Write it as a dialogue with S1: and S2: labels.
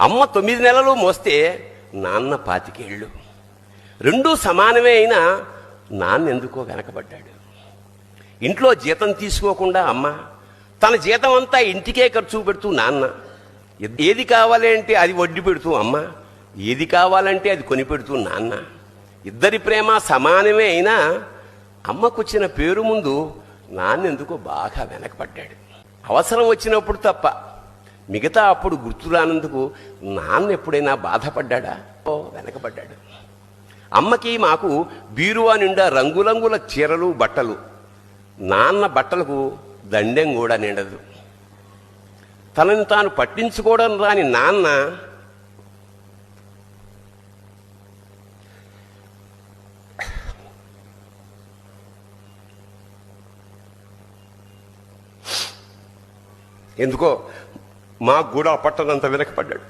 S1: అమ్మ 9 నెలలు మోస్తే నాన్న 25 ఏళ్ళు. రెండూ సమానమే అయినా నాన్న ఎందుకో వెనకబడ్డాడు. ఇంట్లో జీతం తీసుకోకుండా అమ్మ, తన జీతం అంతా ఇంటికే ఖర్చు పెడుతూ నాన్న, ఏది కావాలి అంటే అది వడ్డీ పెడుతూ అమ్మ, ఏది కావాలంటే అది కొనిపెడుతూ నాన్న. ఇద్దరి ప్రేమ సమానమే అయినా అమ్మకొచ్చిన పేరు ముందు నాన్న ఎందుకో బాగా వెనకబడ్డాడు. అవసరం వచ్చినప్పుడు తప్ప మిగతా అప్పుడు గుర్తురానందుకు నాన్న ఎప్పుడైనా బాధపడ్డా? వెనకబడ్డాడు. అమ్మకి మాకు బీరువా నిండా రంగురంగుల చీరలు బట్టలు, నాన్న బట్టలకు దండెం కూడా నిండదు. తనని తాను పట్టించుకోవడం రాని నాన్న ఎందుకో మాకు కూడా పట్టనంత వెనకపడ్డాడు.